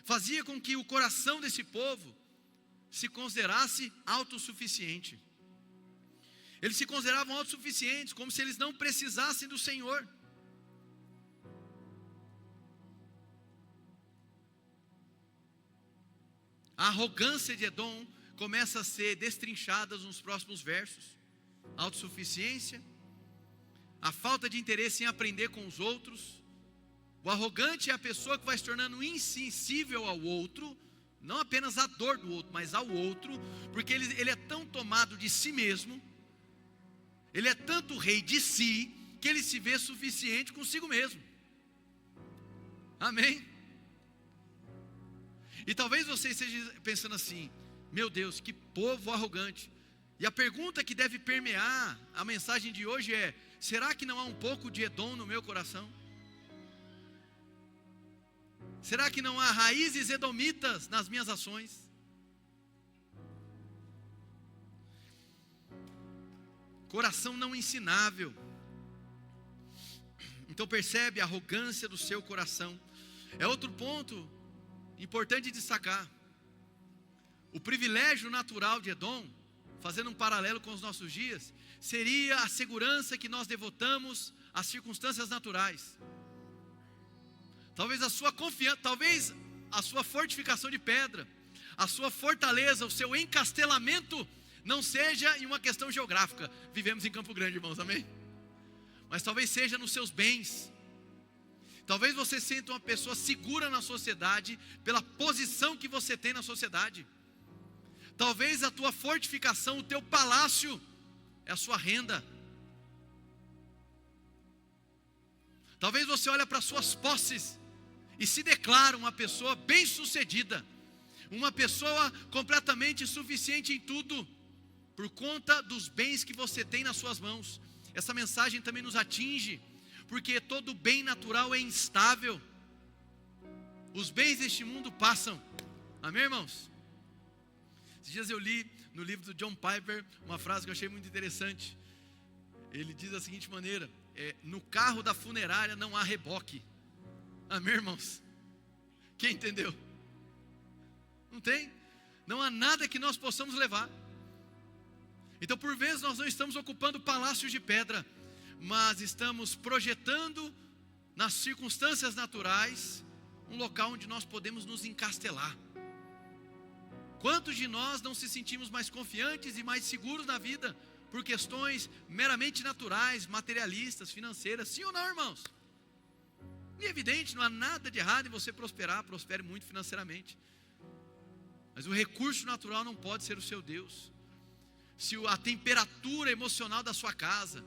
fazia com que o coração desse povo se considerasse autossuficiente. Eles se consideravam autossuficientes, como se eles não precisassem do Senhor. A arrogância de Edom começa a ser destrinchada nos próximos versos. Autossuficiência, a falta de interesse em aprender com os outros. O arrogante é a pessoa que vai se tornando insensível ao outro, não apenas à dor do outro, mas ao outro, porque ele é tão tomado de si mesmo, ele é tanto rei de si, que ele se vê suficiente consigo mesmo. Amém? E talvez você esteja pensando assim: meu Deus, que povo arrogante. E a pergunta que deve permear a mensagem de hoje é: será que não há um pouco de Edom no meu coração? Será que não há raízes edomitas nas minhas ações? Coração não ensinável. Então percebe a arrogância do seu coração. É outro ponto importante de destacar. O privilégio natural de Edom, fazendo um paralelo com os nossos dias, seria a segurança que nós devotamos às circunstâncias naturais. Talvez a sua confiança, talvez a sua fortificação de pedra, a sua fortaleza, o seu encastelamento não seja em uma questão geográfica. Vivemos em Campo Grande, irmãos, amém? Mas talvez seja nos seus bens. Talvez você sinta uma pessoa segura na sociedade pela posição que você tem na sociedade. Talvez a tua fortificação, o teu palácio é a sua renda. Talvez você olhe para suas posses e se declara uma pessoa bem-sucedida, uma pessoa completamente suficiente em tudo, por conta dos bens que você tem nas suas mãos. Essa mensagem também nos atinge, porque todo bem natural é instável. Os bens deste mundo passam, amém, irmãos? Esses dias eu li no livro do John Piper uma frase que eu achei muito interessante. Ele diz da seguinte maneira: no carro da funerária não há reboque. Amém, irmãos? Quem entendeu? Não tem. Não há nada que nós possamos levar. Então por vezes nós não estamos ocupando palácios de pedra, mas estamos projetando nas circunstâncias naturais um local onde nós podemos nos encastelar. Quantos de nós não se sentimos mais confiantes e mais seguros na vida por questões meramente naturais, materialistas, financeiras? Sim ou não, irmãos? E é evidente, não há nada de errado em você prosperar, prospere muito financeiramente. Mas o recurso natural não pode ser o seu Deus. Se a temperatura emocional da sua casa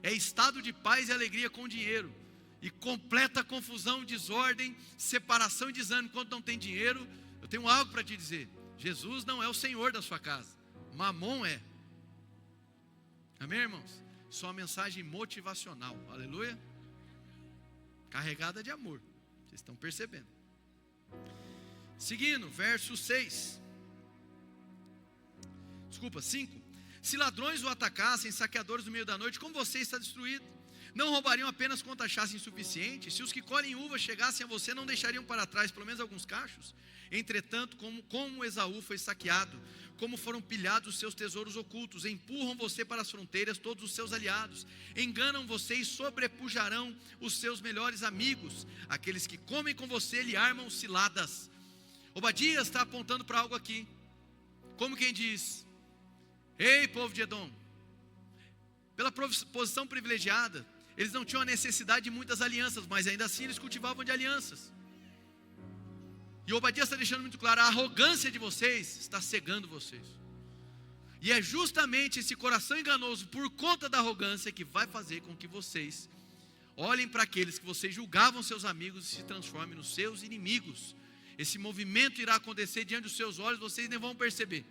é estado de paz e alegria com dinheiro, e completa confusão, desordem, separação e desânimo quando não tem dinheiro, eu tenho algo para te dizer: Jesus não é o Senhor da sua casa, Mamon é. Amém, irmãos? Isso é uma mensagem motivacional, aleluia, carregada de amor, vocês estão percebendo. Seguindo, verso 5: se ladrões o atacassem, saqueadores no meio da noite, como você está destruído? Não roubariam apenas quanto achassem suficiente? Se os que colhem uvas chegassem a você, não deixariam para trás pelo menos alguns cachos? Entretanto, como Esaú foi saqueado, como foram pilhados os seus tesouros ocultos, empurram você para as fronteiras todos os seus aliados, enganam você e sobrepujarão os seus melhores amigos, aqueles que comem com você lhe armam ciladas. Obadias está apontando para algo aqui, como quem diz: ei, povo de Edom, pela posição privilegiada, eles não tinham a necessidade de muitas alianças, mas ainda assim eles cultivavam de alianças. E Obadias está deixando muito claro: a arrogância de vocês está cegando vocês. E é justamente esse coração enganoso, por conta da arrogância, que vai fazer com que vocês olhem para aqueles que vocês julgavam seus amigos e se transformem nos seus inimigos. Esse movimento irá acontecer diante dos seus olhos, vocês nem vão perceber.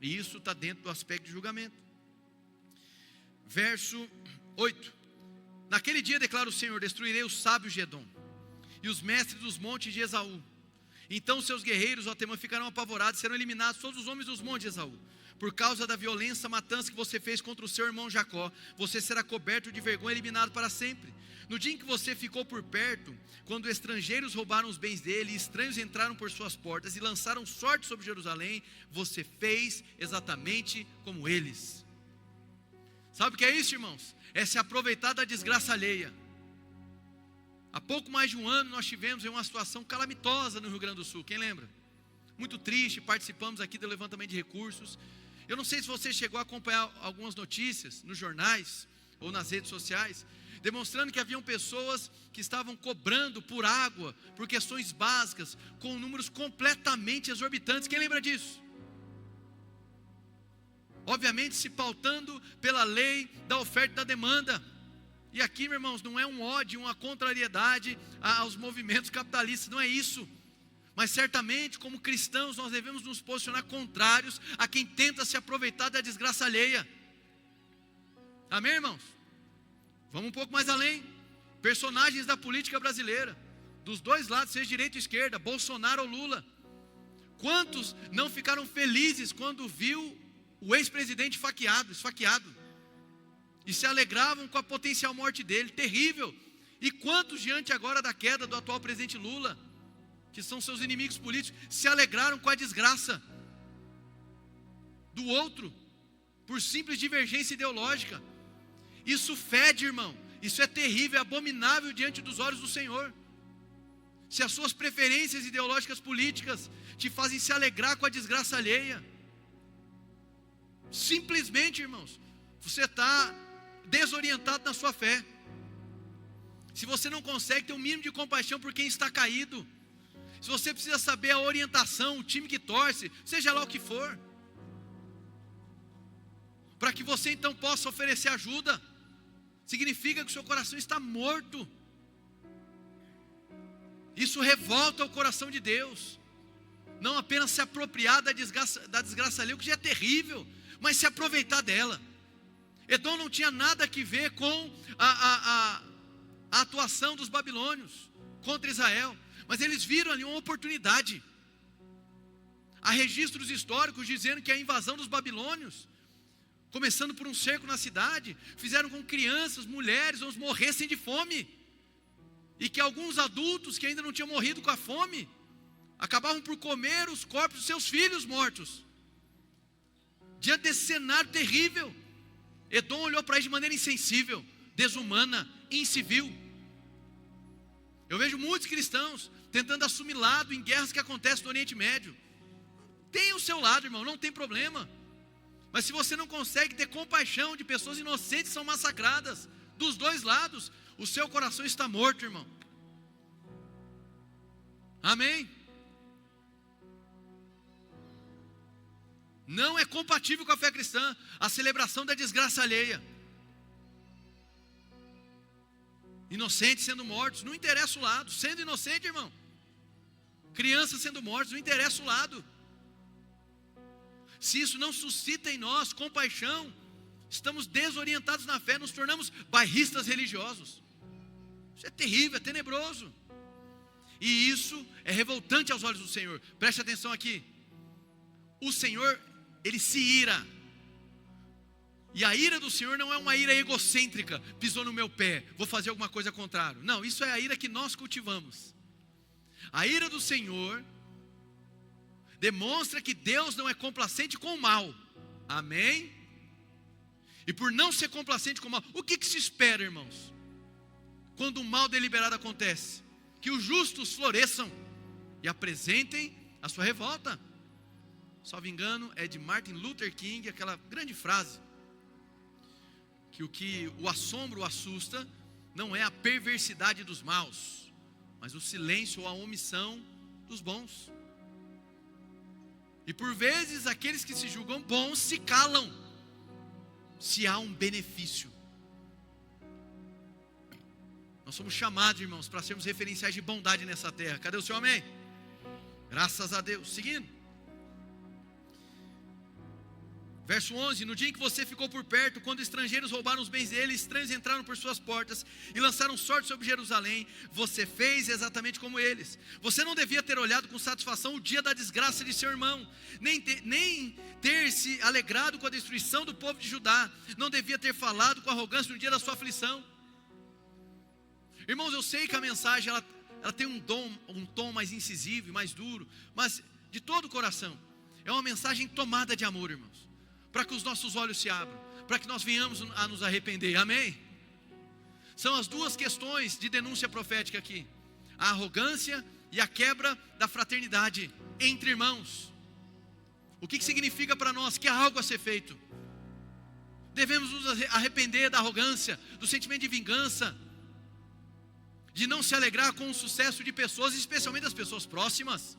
E isso está dentro do aspecto de julgamento. Verso 8: naquele dia, declara o Senhor, destruirei os sábios de Edom e os mestres dos montes de Esaú. Então seus guerreiros, ó Temã, ficarão apavorados, serão eliminados todos os homens dos montes de Esaú. Por causa da violência, matança que você fez contra o seu irmão Jacó, você será coberto de vergonha, eliminado para sempre. No dia em que você ficou por perto, quando estrangeiros roubaram os bens dele, e estranhos entraram por suas portas e lançaram sorte sobre Jerusalém, você fez exatamente como eles. Sabe o que é isso, irmãos? É se aproveitar da desgraça alheia. Há pouco mais de um ano nós tivemos uma situação calamitosa no Rio Grande do Sul, quem lembra? Muito triste, participamos aqui do levantamento de recursos. Eu não sei se você chegou a acompanhar algumas notícias nos jornais ou nas redes sociais, demonstrando que haviam pessoas que estavam cobrando por água, por questões básicas, com números completamente exorbitantes. Quem lembra disso? Obviamente se pautando pela lei da oferta e da demanda. E aqui, meus irmãos, não é um ódio, uma contrariedade aos movimentos capitalistas, não é isso. Mas certamente, como cristãos, nós devemos nos posicionar contrários a quem tenta se aproveitar da desgraça alheia. Amém, irmãos? Vamos um pouco mais além. Personagens da política brasileira, dos dois lados, seja direita ou esquerda, Bolsonaro ou Lula. Quantos não ficaram felizes quando viu o ex-presidente esfaqueado, e se alegravam com a potencial morte dele? Terrível. E quantos, diante agora da queda do atual presidente Lula, que são seus inimigos políticos, se alegraram com a desgraça do outro, por simples divergência ideológica? Isso fede, irmão. Isso é terrível, é abominável diante dos olhos do Senhor. Se as suas preferências ideológicas políticas te fazem se alegrar com a desgraça alheia, simplesmente, irmãos, você está desorientado na sua fé. Se você não consegue ter um mínimo de compaixão por quem está caído, se você precisa saber a orientação, o time que torce, seja lá o que for, para que você então possa oferecer ajuda, significa que o seu coração está morto. Isso revolta o coração de Deus. Não apenas se apropriar da desgraça alheia, o que já é terrível, mas se aproveitar dela. Edom não tinha nada a ver com a atuação dos babilônios contra Israel, mas eles viram ali uma oportunidade. Há registros históricos dizendo que a invasão dos babilônios, começando por um cerco na cidade, fizeram com que crianças, mulheres, morressem de fome, e que alguns adultos que ainda não tinham morrido com a fome, acabavam por comer os corpos dos seus filhos mortos. Diante desse cenário terrível, Edom olhou para eles de maneira insensível, desumana, incivil. Eu vejo muitos cristãos tentando assumir lado em guerras que acontecem no Oriente Médio. Tem o seu lado, irmão, não tem problema. Mas se você não consegue ter compaixão de pessoas inocentes que são massacradas dos dois lados, o seu coração está morto, irmão. Amém? Não é compatível com a fé cristã a celebração da desgraça alheia. Inocentes sendo mortos, não interessa o lado. Sendo inocente, irmão, crianças sendo mortas, não interessa o lado. Se isso não suscita em nós compaixão, estamos desorientados na fé, nos tornamos bairristas religiosos. Isso é terrível, é tenebroso. E isso é revoltante aos olhos do Senhor. Preste atenção aqui. O Senhor, Ele se ira. E a ira do Senhor não é uma ira egocêntrica, pisou no meu pé, vou fazer alguma coisa contrária. Não, isso é a ira que nós cultivamos. A ira do Senhor demonstra que Deus não é complacente com o mal. Amém? E por não ser complacente com o mal, o que se espera, irmãos? Quando o mal deliberado acontece? Que os justos floresçam e apresentem a sua revolta. Salvo engano, é de Martin Luther King, aquela grande frase, que o que o assombra, o assusta, não é a perversidade dos maus, mas o silêncio ou a omissão dos bons. E por vezes aqueles que se julgam bons se calam, se há um benefício. Nós somos chamados, irmãos, para sermos referenciais de bondade nessa terra. Cadê o seu amém? Graças a Deus. Seguindo. Verso 11, no dia em que você ficou por perto, quando estrangeiros roubaram os bens dele, estranhos entraram por suas portas e lançaram sorte sobre Jerusalém, você fez exatamente como eles. Você não devia ter olhado com satisfação o dia da desgraça de seu irmão, nem ter se alegrado com a destruição do povo de Judá, não devia ter falado com arrogância no dia da sua aflição. Irmãos, eu sei que a mensagem ela tem um tom mais incisivo, mais duro, mas de todo o coração, é uma mensagem tomada de amor, irmãos, para que os nossos olhos se abram, para que nós venhamos a nos arrepender, amém? São as duas questões de denúncia profética aqui, a arrogância e a quebra da fraternidade entre irmãos. O que significa para nós? Que há algo a ser feito. Devemos nos arrepender da arrogância, do sentimento de vingança, de não se alegrar com o sucesso de pessoas, especialmente das pessoas próximas.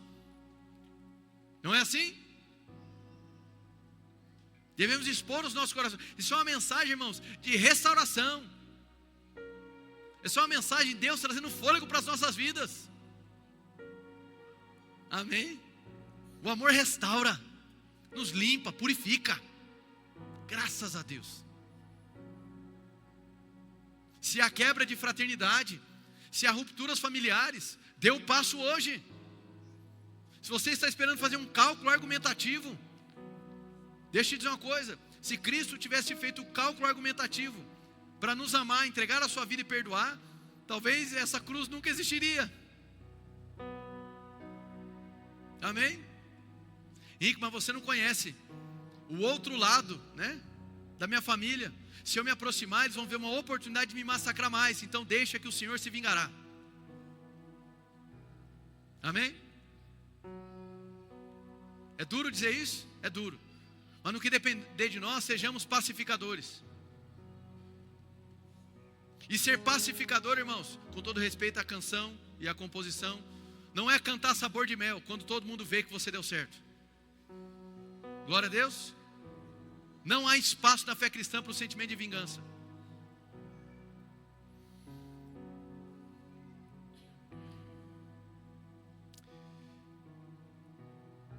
Não é assim? Devemos expor os nossos corações. Isso é uma mensagem, irmãos, de restauração. Isso é uma mensagem de Deus trazendo fôlego para as nossas vidas. Amém? O amor restaura, nos limpa, purifica. Graças a Deus. Se há quebra de fraternidade, se há rupturas familiares, dê o passo hoje. Se você está esperando fazer um cálculo argumentativo, deixa eu te dizer uma coisa: se Cristo tivesse feito o cálculo argumentativo para nos amar, entregar a sua vida e perdoar, talvez essa cruz nunca existiria. Amém? Henrique, mas você não conhece o outro lado, né, da minha família. Se eu me aproximar, eles vão ver uma oportunidade de me massacrar mais. Então deixa que o Senhor se vingará. Amém? É duro dizer isso? É duro. Mas no que depender de nós, sejamos pacificadores. E ser pacificador, irmãos, com todo respeito à canção e à composição, não é cantar sabor de mel quando todo mundo vê que você deu certo. Glória a Deus. Não há espaço na fé cristã para o sentimento de vingança.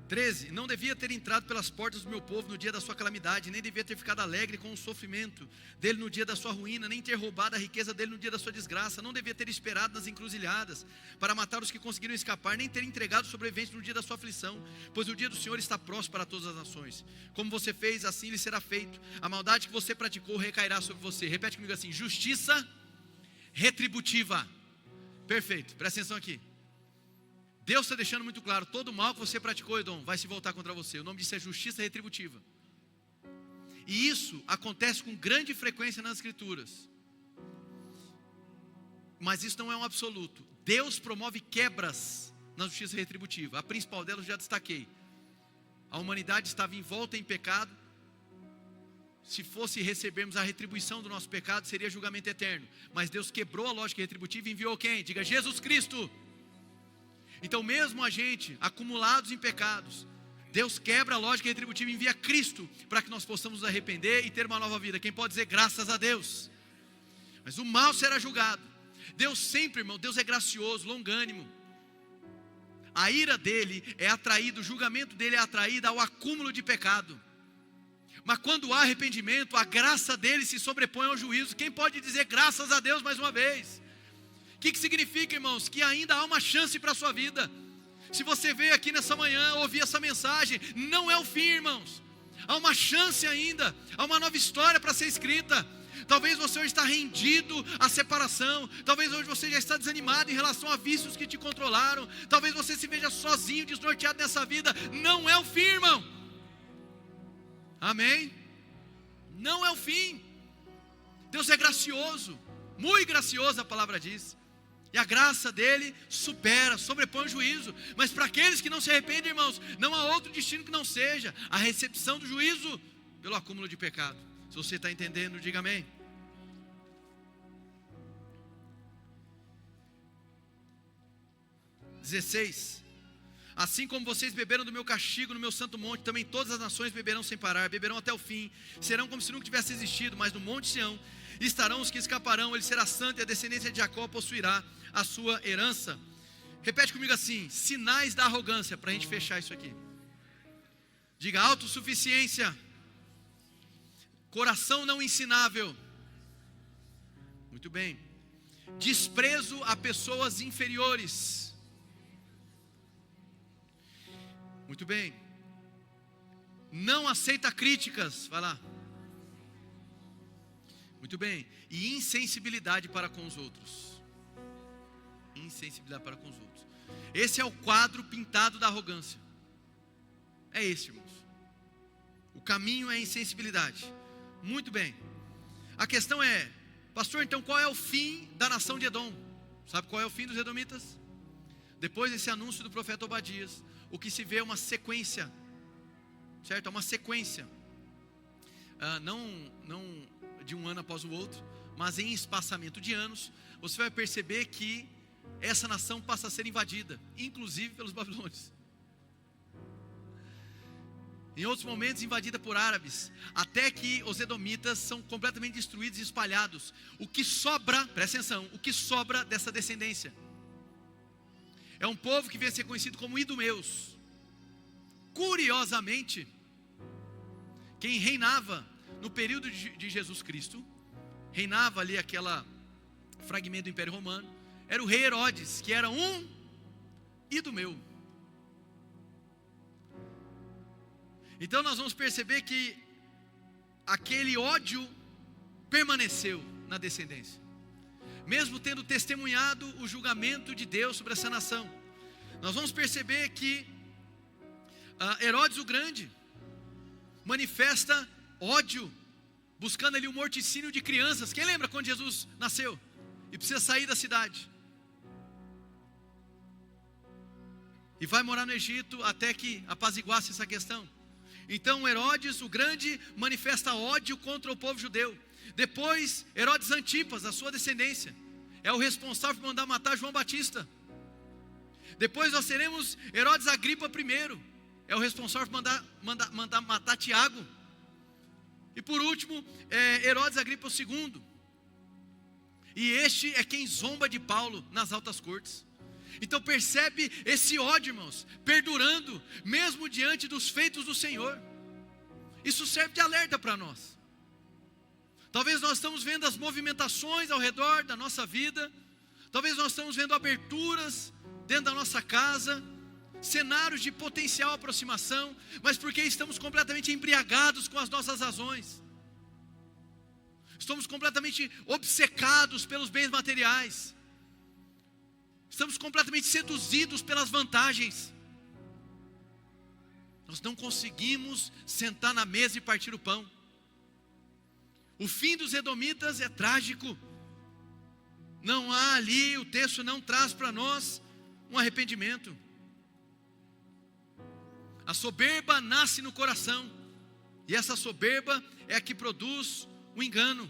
(13) Não devia ter entrado pelas portas do meu povo no dia da sua calamidade, nem devia ter ficado alegre com o sofrimento dele no dia da sua ruína, nem ter roubado a riqueza dele no dia da sua desgraça. Não devia ter esperado nas encruzilhadas para matar os que conseguiram escapar, nem ter entregado os sobreviventes no dia da sua aflição, pois o dia do Senhor está próximo para todas as nações. Como você fez, assim lhe será feito. A maldade que você praticou recairá sobre você. Repete comigo assim: justiça retributiva. Perfeito, presta atenção aqui. Deus está deixando muito claro: todo mal que você praticou, Edom, vai se voltar contra você. O nome disso é justiça retributiva. E isso acontece com grande frequência nas Escrituras. Mas isso não é um absoluto. Deus promove quebras na justiça retributiva. A principal delas eu já destaquei. A humanidade estava envolta em pecado. Se fosse recebermos a retribuição do nosso pecado, seria julgamento eterno. Mas Deus quebrou a lógica retributiva e enviou quem? Diga: Jesus Cristo. Então mesmo a gente, acumulados em pecados, Deus quebra a lógica retributiva e envia Cristo para que nós possamos nos arrepender e ter uma nova vida. Quem pode dizer graças a Deus? Mas o mal será julgado. Deus sempre, irmão, Deus é gracioso, longânimo. A ira dele é atraída, o julgamento dele é atraído ao acúmulo de pecado. Mas quando há arrependimento, a graça dele se sobrepõe ao juízo. Quem pode dizer graças a Deus mais uma vez? O que significa, irmãos? Que ainda há uma chance para a sua vida. Se você veio aqui nessa manhã ouvir essa mensagem, não é o fim, irmãos. Há uma chance ainda, há uma nova história para ser escrita. Talvez você hoje está rendido à separação. Talvez hoje você já está desanimado em relação a vícios que te controlaram. Talvez você se veja sozinho, desnorteado nessa vida. Não é o fim, irmão. Amém? Não é o fim. Deus é gracioso, muito gracioso, a palavra diz. E a graça dele supera, sobrepõe o juízo. Mas para aqueles que não se arrependem, irmãos, não há outro destino que não seja a recepção do juízo pelo acúmulo de pecado. Se você está entendendo, diga amém. (16) Assim como vocês beberam do meu castigo no meu santo monte, também todas as nações beberão sem parar, beberão até o fim, serão como se nunca tivesse existido. Mas no monte Sião estarão os que escaparão, ele será santo e a descendência de Jacó possuirá a sua herança. Repete comigo assim: sinais da arrogância, para a gente fechar isso aqui. Diga: autossuficiência, coração não ensinável. Muito bem. Desprezo a pessoas inferiores. Muito bem. Não aceita críticas. Vai lá. Muito bem. E insensibilidade para com os outros. Insensibilidade para com os outros. Esse é o quadro pintado da arrogância. É esse, irmãos. O caminho é a insensibilidade. Muito bem. A questão é: pastor, então qual é o fim da nação de Edom? Sabe qual é o fim dos edomitas? Depois desse anúncio do profeta Obadias, o que se vê é uma sequência. Certo? É uma sequência. Não de um ano após o outro, mas em espaçamento de anos. Você vai perceber que essa nação passa a ser invadida, inclusive pelos babilônios. Em outros momentos invadida por árabes, até que os edomitas são completamente destruídos e espalhados. O que sobra, presta atenção, o que sobra dessa descendência É um povo que vem a ser conhecido como idumeus. Curiosamente, quem reinava no período de Jesus Cristo, reinava ali aquela fragmento do Império Romano, era o rei Herodes, que era um idumeu. Então nós vamos perceber que aquele ódio permaneceu na descendência, mesmo tendo testemunhado o julgamento de Deus sobre essa nação. Nós vamos perceber que Herodes o Grande manifesta ódio, buscando ali o morticínio de crianças. Quem lembra quando Jesus nasceu e precisa sair da cidade? E vai morar no Egito até que apaziguasse essa questão. Então Herodes o Grande manifesta ódio contra o povo judeu. Depois Herodes Antipas, a sua descendência, é o responsável por mandar matar João Batista. Depois nós teremos Herodes Agripa I, é o responsável por mandar matar Tiago. E por último, Herodes Agripa II. E este é quem zomba de Paulo nas altas cortes. Então percebe esse ódio, irmãos, perdurando, mesmo diante dos feitos do Senhor. Isso serve de alerta para nós. Talvez nós estamos vendo as movimentações ao redor da nossa vida. Talvez nós estamos vendo aberturas dentro da nossa casa, cenários de potencial aproximação, mas porque estamos completamente embriagados com as nossas razões. Estamos completamente obcecados pelos bens materiais. Estamos completamente seduzidos pelas vantagens. Nós não conseguimos sentar na mesa e partir o pão. O fim dos edomitas é trágico. Não há ali, o texto não traz para nós um arrependimento. A soberba nasce no coração, e essa soberba é a que produz o engano.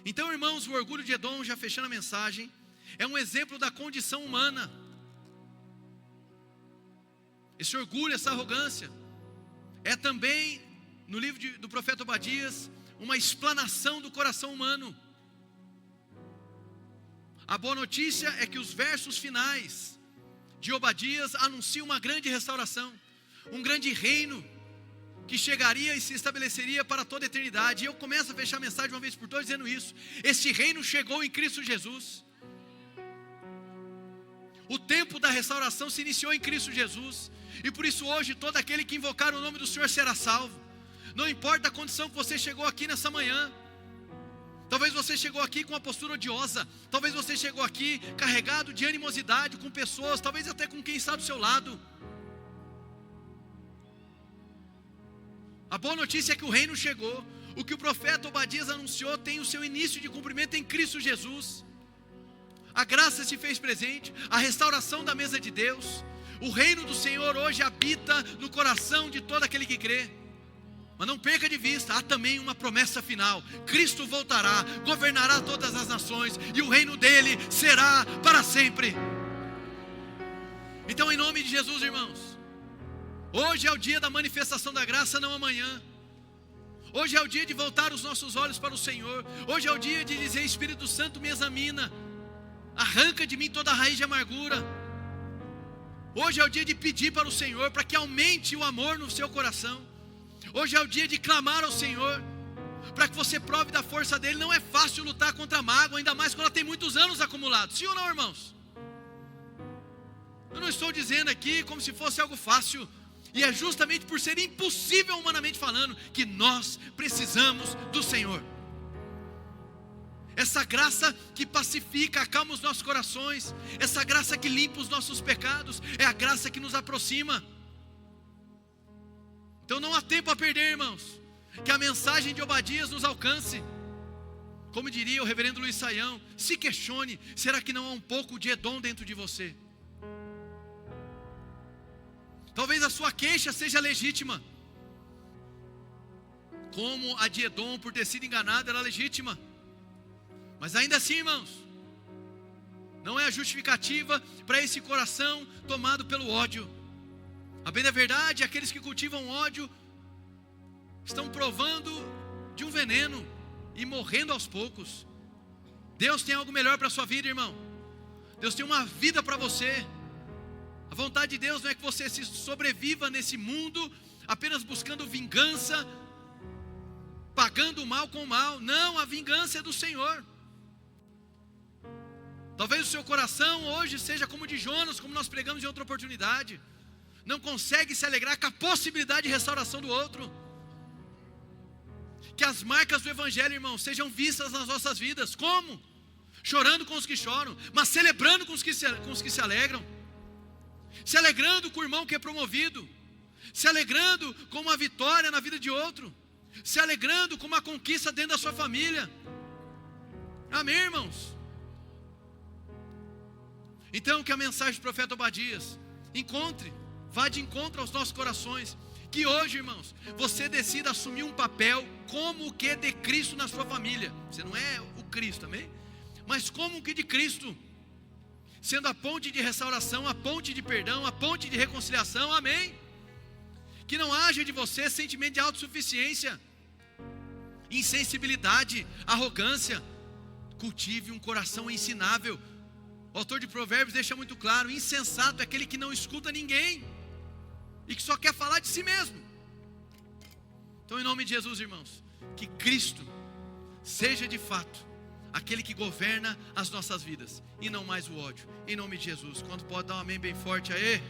Então, irmãos, o orgulho de Edom, já fechando a mensagem, é um exemplo da condição humana. Esse orgulho, essa arrogância, é também, no livro do profeta Obadias, uma explanação do coração humano. A boa notícia é que os versos finais de Obadias anunciam uma grande restauração, um grande reino que chegaria e se estabeleceria para toda a eternidade. E eu começo a fechar a mensagem de uma vez por todas dizendo isso: este reino chegou em Cristo Jesus. O tempo da restauração se iniciou em Cristo Jesus, e por isso hoje todo aquele que invocar o nome do Senhor será salvo. Não importa a condição que você chegou aqui nessa manhã. Talvez você chegou aqui com uma postura odiosa, talvez você chegou aqui carregado de animosidade com pessoas, talvez até com quem está do seu lado. A boa notícia é que o reino chegou. O que o profeta Obadias anunciou tem o seu início de cumprimento em Cristo Jesus. A graça se fez presente, a restauração da mesa de Deus. O reino do Senhor hoje habita no coração de todo aquele que crê. Mas não perca de vista, há também uma promessa final: Cristo voltará, governará todas as nações, e o reino dele será para sempre. Então, em nome de Jesus, irmãos, hoje é o dia da manifestação da graça, não amanhã. Hoje é o dia de voltar os nossos olhos para o Senhor. Hoje é o dia de dizer: Espírito Santo, me examina, arranca de mim toda a raiz de amargura. Hoje é o dia de pedir para o Senhor, para que aumente o amor no seu coração. Hoje é o dia de clamar ao Senhor, para que você prove da força dele. Não é fácil lutar contra a mágoa, ainda mais quando ela tem muitos anos acumulados. Sim ou não, irmãos? Eu não estou dizendo aqui como se fosse algo fácil. E é justamente por ser impossível humanamente falando que nós precisamos do Senhor. Essa graça que pacifica, acalma os nossos corações, essa graça que limpa os nossos pecados, é a graça que nos aproxima. Então não há tempo a perder, irmãos. Que a mensagem de Obadias nos alcance. Como diria o reverendo Luiz Saião, se questione: será que não há um pouco de Edom dentro de você? Talvez a sua queixa seja legítima, como a de Edom por ter sido enganado era legítima. Mas ainda assim, irmãos, não é a justificativa para esse coração tomado pelo ódio. A bem da verdade, aqueles que cultivam ódio estão provando de um veneno e morrendo aos poucos. Deus tem algo melhor para a sua vida, irmão. Deus tem uma vida para você. A vontade de Deus não é que você se sobreviva nesse mundo apenas buscando vingança, pagando o mal com o mal. Não, a vingança é do Senhor. Talvez o seu coração hoje seja como de Jonas, como nós pregamos em outra oportunidade. Não consegue se alegrar com a possibilidade de restauração do outro. Que as marcas do Evangelho, irmão, sejam vistas nas nossas vidas. Como? Chorando com os que choram, mas celebrando com os que se alegram. Se alegrando com o irmão que é promovido. Se alegrando com uma vitória na vida de outro. Se alegrando com uma conquista dentro da sua família. Amém, irmãos? Então que a mensagem do profeta Obadias vá de encontro aos nossos corações. Que hoje, irmãos, você decida assumir um papel como o que de Cristo na sua família. Você não é o Cristo, amém? Mas como o que de Cristo, sendo a ponte de restauração, a ponte de perdão, a ponte de reconciliação, amém? Que não haja de você sentimento de autossuficiência, insensibilidade, arrogância. Cultive um coração ensinável. O autor de Provérbios deixa muito claro: insensato é aquele que não escuta ninguém e que só quer falar de si mesmo. Então, em nome de Jesus, irmãos, que Cristo seja de fato aquele que governa as nossas vidas e não mais o ódio. Em nome de Jesus. Quando pode dar um amém bem forte aí?